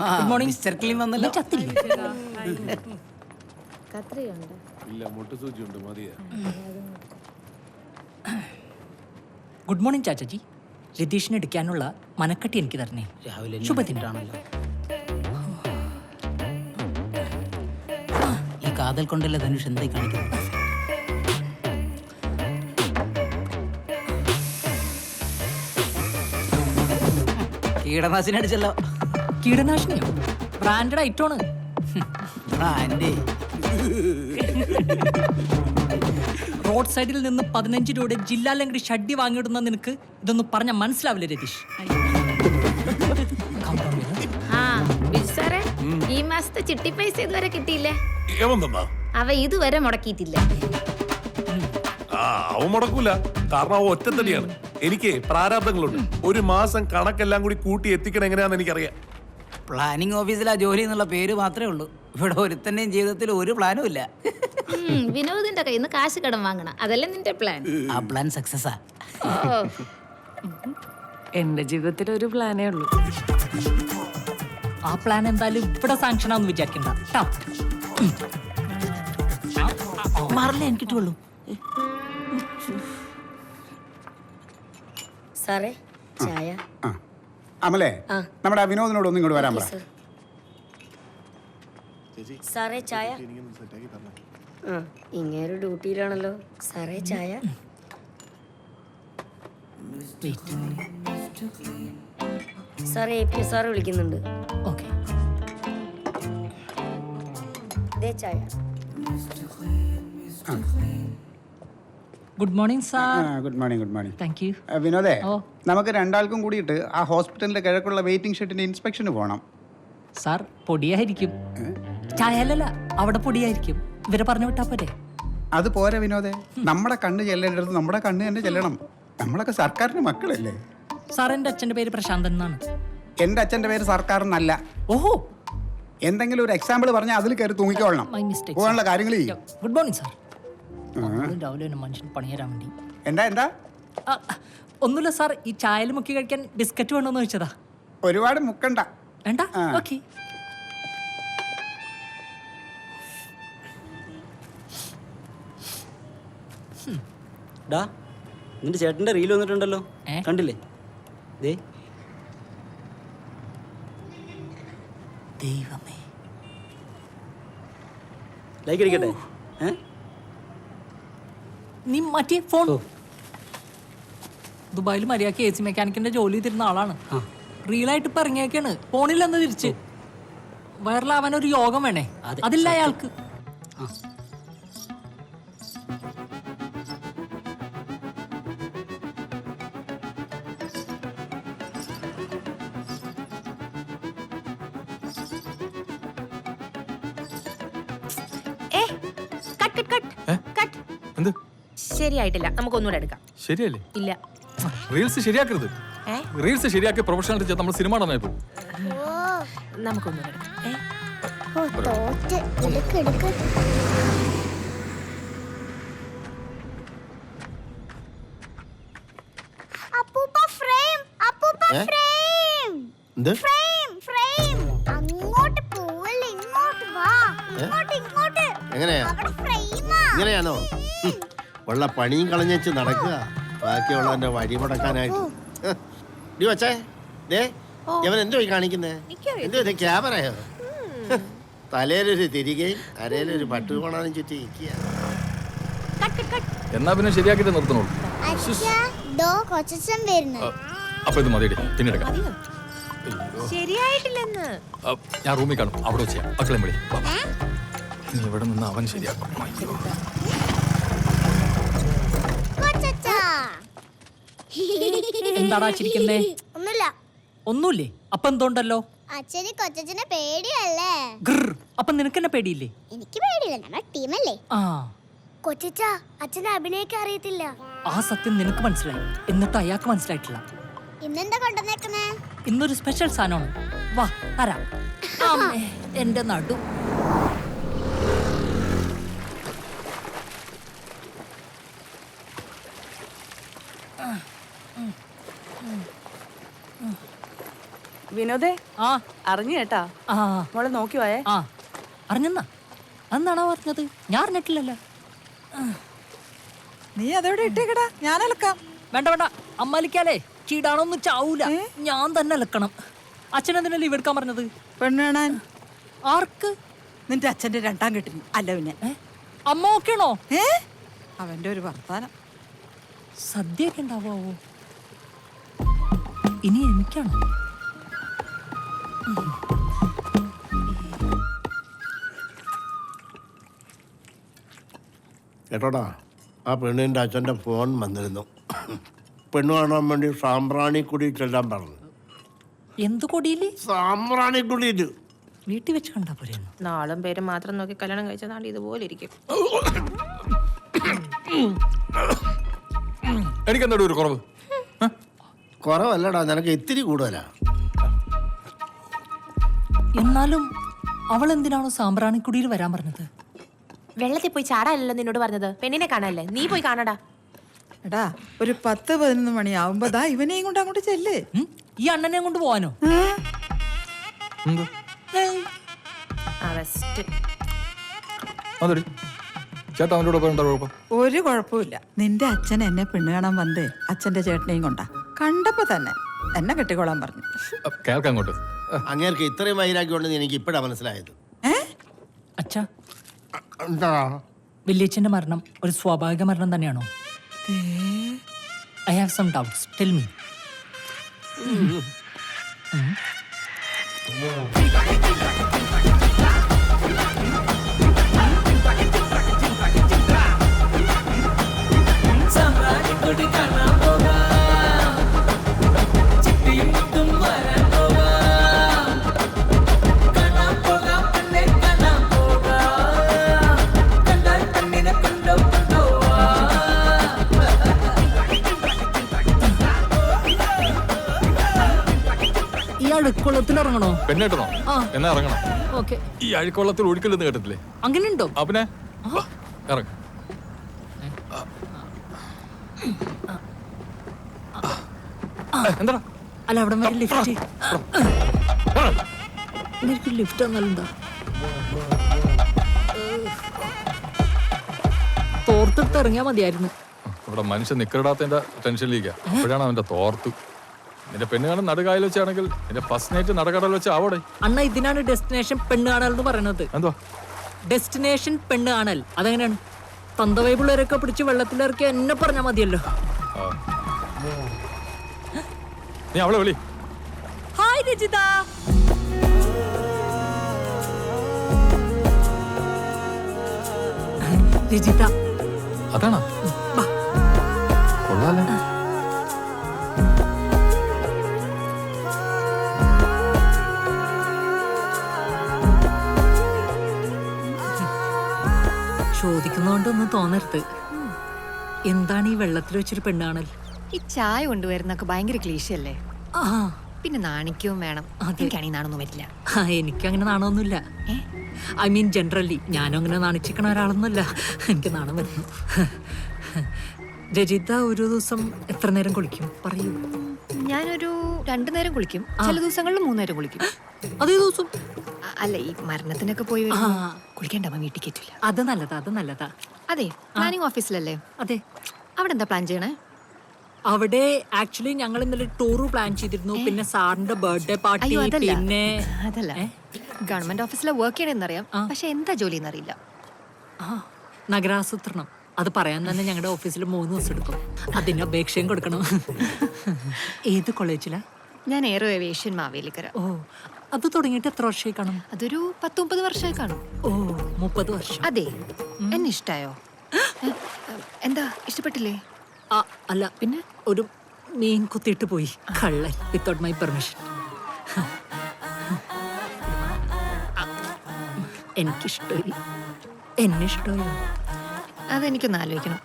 Good morning. Mister clean വന്നല്ലോ. Good morning Chachaji. രതീഷിന് എടുക്കാനുള്ള മനക്കട്ടി എനിക്ക് തരണേ. രാവിലെ ശുഭദിനാണല്ലോ. ഈ കാതൽ കൊണ്ടല്ലേ ധനുഷ് എന്തായി കാണിക്കുന്നത്? കീടനാശിനി അടിച്ചല്ലോ. കീടനാശിനിയോ? ബ്രാൻഡഡ് ഐറ്റമാണ്. ബ്രാൻഡ് റോഡ് സൈഡിൽ നിന്ന് 15 രൂപയുടെ ജില്ലാ ലംഘടി ഷഡ്ഡി വാങ്ങിയിടുന്ന നിനക്ക് ഇതൊന്നും പറഞ്ഞ മനസ്സിലാവില്ല രതീഷ്. ഈ മാസത്തെ ചിട്ടി പൈസ ഇതുവരെ കിട്ടിയില്ലേ? അവ ഇതുവരെ മുടക്കിയിട്ടില്ല. അവൻ മുടക്കൂല, കാരണം അവ ഒറ്റത്തടിയാണ്. എനിക്ക് പ്രാരാബ്ദങ്ങളുണ്ട്. ഒരു മാസം കണക്കെല്ലാം കൂടി കൂട്ടി എത്തിക്കണം എങ്ങനെയാന്ന് എനിക്കറിയാം. പ്ലാനിംഗ് ഓഫീസിലാ ജോലി എന്നുള്ള പേര് മാത്രമേ ഉള്ളൂ. ഇവിടെ ഒരുത്തന്റെയും ജീവിതത്തിൽ ഒരു പ്ലാനും ഇല്ല. വിനോദിന്റെ കയ്യിൽ നിന്ന് കാശ് കടം വാങ്ങണം, അതല്ലേ നിന്റെ പ്ലാൻ? ആ പ്ലാൻ സക്സസാ. എന്റെ ജീവിതത്തിൽ ഒരു പ്ലാനേ ഉള്ളൂ. ആ പ്ലാൻ എന്തായാലും ഇവിടെ സാങ്ഷൻ ആണെന്ന് വിചാരിക്കണ്ട. മാറില്ലേ എനിക്ക് കിട്ടുള്ളൂ. സാറേ ചായ. അമലേ, നമ്മുടെ വിനോദിനോട് ഒന്നും ഇങ്ങോട്ട് വരാൻ പറ. സാറേ ചായ. ഇങ്ങേരു ഡ്യൂട്ടിയിലാണല്ലോ. സാറേ ചായ. സാറേ APS സാറ് വിളിക്കുന്നുണ്ട്. ഓക്കെ. ചായ. Good morning sir. Good morning. Good morning. Thank you. വിനോദേ, നമുക്ക് രണ്ടാൾക്കും കൂടിയിട്ട് ആ ഹോസ്പിറ്റലിന്റെ കിഴക്കുള്ള വെയിറ്റിംഗ് ഷെഡിന്റെ ഇൻസ്പെക്ഷന് പോകണം. സാർ പൊടിയായിരിക്കും. ചായലല്ല, അവിടെ പൊടിയായിരിക്കും. ഇവരെ പറഞ്ഞു വിട്ടാ പോരെ? അത് പോരെ വിനോദേ, നമ്മുടെ കണ്ണ് ചെല്ലേണ്ടത് നമ്മുടെ കണ്ണ് തന്നെ ചെല്ലണം. നമ്മളൊക്കെ സർക്കാരിന്റെ മക്കളല്ലേ. സാർ എന്റെ അച്ഛന്റെ പേര് പ്രശാന്തൻ എന്നാണ്. എന്റെ അച്ഛന്റെ പേര് സർക്കാർ എന്നല്ല. ഓഹോ, എന്തെങ്കിലും ഒരു എക്സാമ്പിൾ പറഞ്ഞാൽ അതിൽ കയറി തൂങ്ങിക്കോളണം. പോകാനുള്ള കാര്യങ്ങൾ ചെയ്യും. Good morning sir. രാവിലെ മനുഷ്യൻ പണിയരാൻ വേണ്ടി. എന്താ ഒന്നുമില്ല സാർ, ഈ ചായയിൽ മുക്കി കഴിക്കാൻ ബിസ്ക്കറ്റ് വേണമെന്ന് ചോദിച്ചതാ. ഒരുപാട് മുക്കണ്ട. വേണ്ട, ഓക്കെ. നിന്റെ ചേട്ടന്റെ റീൽ വന്നിട്ടുണ്ടല്ലോ, കണ്ടില്ലേ? ദൈവമേ, ലൈക്ക് അടിക്കട്ടെ. നീ മാറ്റിയ ഫോൺ. ദുബായിൽ മര്യാദക്ക് AC മെക്കാനിക്കിന്റെ ജോലി തരുന്ന ആളാണ്. റീലായിട്ട് ഇപ്പൊ ഇറങ്ങിയൊക്കെയാണ്. ഫോണിലെന്ന് തിരിച്ച് വൈറലാവാൻ ഒരു യോഗം വേണേ, അതില്ല അയാൾക്ക്. ശരിയായിട്ടില്ല, നമുക്കൊന്നുകൂടെ എടുക്കാം. ശരിയല്ലേ? ഇല്ല, റീൽസ് ശരിയാക്കരുത്. റീൽസ് ശരിയാക്കിയ പ്രൊഫഷണൽ നമ്മൾ സിനിമ നടനായി പോകും. നമുക്കൊന്നുകൂടെ എടുക്കാം. ഇങ്ങനെയാണോ ഉള്ള പണിയും കളഞ്ഞേച്ച് നടക്കുക, ബാക്കിയുള്ളവന്റെ വഴി മുടക്കാനായിട്ട്? വച്ചേ ഇവൻ എന്തോ കാണിക്കുന്നേ? എന്തോ ഇത് ക്യാമറയോ? തലയിലൊരു തിരികെയും അരയിലൊരു പട്ടുകോണാനും ചുറ്റി നിൽക്കുക. എന്നാ പിന്നെ ശരിയാക്കിട്ട് നിർത്തണോളൂ. അപ്പൊ ഇത് മതി, പിന്നെടുക്കാം. ശരിയായിട്ടില്ലെന്ന് ഞാൻ റൂമിൽ കാണും, അവിടെ വെച്ചാ മക്കളെ വിളി. നീ ഇവിടെ നിന്ന് അവൻ ശരിയാക്കും. എന്താടാ ചിരിക്കുന്നേ? ഒന്നുമില്ലേ? അപ്പൊ എന്തോണ്ടല്ലോ? അച്ഛന് കൊച്ചച്ഛനെ പേടിയല്ലേ? അപ്പൊ നിനക്ക് എന്നെ പേടിയില്ലേ? എനിക്ക് പേടിയില്ല, നമ്മുടെ ടീമല്ലേ. ആ, കൊച്ചച്ഛ, അച്ഛനെ അഭിനയിക്കാൻ അറിയത്തില്ല. ആ സത്യം നിനക്ക് മനസ്സിലായി, എന്നിട്ട് അയാൾക്ക് മനസ്സിലായിട്ടില്ല. ഇന്നെന്താ കൊണ്ടുവന്നേക്കുന്നേ? ഇന്നൊരു സ്പെഷ്യൽ സാധനമാണ്. വാ തരാം. എന്റെ നടു. വിനോദേ ആ അറിഞ്ഞു കേട്ടാ ആ മോളെ നോക്കി പോയേ. ആ അറിഞ്ഞെന്നാ അന്നാണോ പറഞ്ഞത്? ഞാൻ അറിഞ്ഞിട്ടില്ലല്ലോ. നീ അതോടെ ഇട്ടേക്കടാ, ഞാൻ അലക്കാം. വേണ്ട വേണ്ട, അമ്മലിക്കാലേ ചീടാണൊന്നും ചാവൂല, ഞാൻ തന്നെ അലക്കണം. അച്ഛൻ എന്തിനാ ലീവ് എടുക്കാൻ പറഞ്ഞത്? പെണ്ണ് കാണാൻ. ആർക്ക്? നിന്റെ അച്ഛന്റെ രണ്ടാം കെട്ടിന്. അല്ല പിന്നെ അമ്മ ഓക്കെയാണോ? അവന്റെ ഒരു വർത്താനം. സദ്യയൊക്കെ ഉണ്ടാവോ? ഇനി എനിക്കാണോ? കേട്ടോടാ, ആ പെണ്ണിൻ്റെ അച്ഛൻ്റെ ഫോൺ വന്നിരുന്നു. പെണ്ണ് കാണാൻ വേണ്ടി സാമ്പ്രാണിക്കുടി ചെല്ലാൻ പറഞ്ഞു. എന്ത് കൊടിയില്? സാമ്പ്രാണിക്കുടിയിൽ. വീട്ടിൽ വെച്ച് കണ്ടാ പോരെ? നാളും പേരും മാത്രം നോക്കി കല്യാണം കഴിച്ചതാണ്ട് ഇതുപോലെ ഇരിക്കും. എനിക്കെന്താ ഒരു കുറവ്? കുറവല്ലടാ, നിനക്ക് ഇത്തിരി കൂടുതലാ. എന്നാലും അവൾ എന്തിനാണോ സാമ്പ്രാണിക്കുടിയിൽ വരാൻ പറഞ്ഞത്? വെള്ളത്തിൽ പോയി ചാടാനല്ലോ നിന്നോട് പറഞ്ഞത്, പെണ്ണിനെ കാണാനല്ലേ. നീ പോയി കാണടാ. എടാ, ഒരു 10-11 മണിയാവുമ്പോ ദാ ഇവനെയും കൊണ്ട് അങ്ങോട്ട് ചെല്ല്. ഈ അണ്ണനെ കൊണ്ട് പോവാനോ? ചേട്ടാ അവൻ്റെ കൂടെ എന്താ കുഴപ്പം? ഒരു കുഴപ്പമില്ല. നിന്റെ അച്ഛൻ എന്നെ പെണ്ണ് കാണാൻ വന്ന് അച്ഛന്റെ ചേട്ടനെയും കൊണ്ടാ. കണ്ടപ്പോ തന്നെ എന്നെ കെട്ടിക്കോളാൻ പറഞ്ഞു. കേൾക്കാം അങ്ങോട്ട്. അങ്ങേർക്ക് ഇത്രയും വൈരാഗ്യമുണ്ടെന്ന് എനിക്ക് ഇപ്പോഴാണ് മനസ്സിലായത്. അച്ഛാ, എന്താ? വല്യച്ഛന്റെ മരണം ഒരു സ്വാഭാവിക മരണം തന്നെയാണോ? I have some doubts, tell me. ഈ അഴുക്കുള്ളത്തിൽ ഇറങ്ങണോ? പെണ്ണേട്ടനോ? എന്നാ ഇറങ്ങണം. ഓക്കെ. ഈ അഴുക്കുള്ളത്തിൽ ഒഴിക്കലെന്ന് കേട്ടിട്ടില്ലേ? അങ്ങനെയുണ്ടോ? പിന്നെ ഇറങ്ങ. എന്താ? അല്ല, അവിടെ വരെ ലിഫ്റ്റ്. എനിക്ക് ലിഫ്റ്റ് തന്നാലെന്താ? തോർത്തെടുത്ത് ഇറങ്ങിയാ മതിയായിരുന്നു. ഇവിടെ മനുഷ്യൻ നിക്കറിടാത്തതിന്റെ ടെൻഷനിലേക്കാ. അപ്പോഴാണ് അവന്റെ തോർത്തു. നിന്റെ പെണ്ണ് കാണാൻ നടുകായൽ വെച്ചാണെങ്കിൽ നിന്റെ ഫസ്റ്റ് നൈറ്റ് നടക്കടൽ വെച്ച് ആവോടെ. അണ്ണ, ഇതിനാണ് ഡെസ്റ്റിനേഷൻ പെണ്ണ് കാണൽ എന്ന് പറയുന്നത്. എന്തോ ഡെസ്റ്റിനേഷൻ പെണ്ണ് കാണൽ? അതെങ്ങനെയാണ്? തന്തവൈപിള്ളേരൊക്കെ പിടിച്ച് വെള്ളത്തിലിറക്കി എന്നെ പറഞ്ഞാൽ മതിയല്ലോ. നീ അവളെ വിളി. ഹായ് രജിത. രജിത അതാണോ? കൊള്ളാലോ. ചോദിക്കുന്നോണ്ടൊന്നും തോന്നരുത്. എന്താണ് ഈ വെള്ളത്തിൽ വെച്ചൊരു പെണ്ണാണൽ? ഈ ചായ കൊണ്ടുവരുന്നൊക്കെ ഭയങ്കര ക്ലീശയല്ലേ? ആ, പിന്നെ നാണിക്കവും വേണം. എനിക്കാണെങ്കിൽ നാണൊന്നും വരില്ല. എനിക്കങ്ങനെ നാണമൊന്നുമില്ല. ഐ മീൻ ജനറലി ഞാനും അങ്ങനെ നാണിച്ചിക്കണ ഒരാളൊന്നുമല്ല. എനിക്ക് നാണം വരുന്നു. രജിത ഒരു ദിവസം എത്ര നേരം കുളിക്കും പറയൂ? ഞാനൊരു 2 നേരം കുളിക്കും, ചില ദിവസങ്ങളിൽ 3 നേരം കുളിക്കും. അതേ ദിവസം? അല്ല, ഈ മരണത്തിനൊക്കെ പോയി കുളിക്കേണ്ട വീട്ടിൽ കയറ്റില്ല. അത് നല്ലതാ, അത് നല്ലതാ. അതെ, പ്ലാനിങ് ഓഫീസിലല്ലേ? അതെ. അവിടെ എന്താ പ്ലാൻ ചെയ്യണേ? അവിടെ ആക്ച്വലി ഞങ്ങൾ ഇന്നലെ ടൂർ പ്ലാൻ ചെയ്തിരുന്നു. പിന്നെ സാറിന്റെ ബർത്ത്ഡേ പാർട്ടി. പിന്നെ അതല്ല, ഗവൺമെന്റ് ഓഫീസിലെ വർക്ക് ചെയ്യണമെന്നറിയാം, പക്ഷെ എന്താ ജോലി എന്നറിയില്ല. നഗരാസൂത്രണം. അത് പറയാൻ തന്നെ ഞങ്ങളുടെ ഓഫീസിൽ 3 ദിവസം എടുക്കും. അതിന് അപേക്ഷയും കൊടുക്കണം. ഏത് കോളേജിലാ? ഞാൻ എയറോ ഏവിയേഷൻ മാവേലിക്കര. ഓ, അത് തുടങ്ങിയിട്ട് എത്ര വർഷമായി കാണും? അതൊരു 10-30 വർഷമായി കാണും. ഓ, 30 വർഷം. അതെ. എന്നെ ഇഷ്ടായോ? എന്താ, ഇഷ്ടപ്പെട്ടില്ലേ? അല്ല, പിന്നെ ഒരു മീൻ കുത്തിയിട്ട് പോയി കള്ളൻ, വിത്തൗട്ട് മൈ പെർമിഷൻ. എനിക്കിഷ്ടമില്ല. എന്നെ ഇഷ്ടമല്ലോ. അതെനിക്കൊന്ന് ആലോചിക്കണം.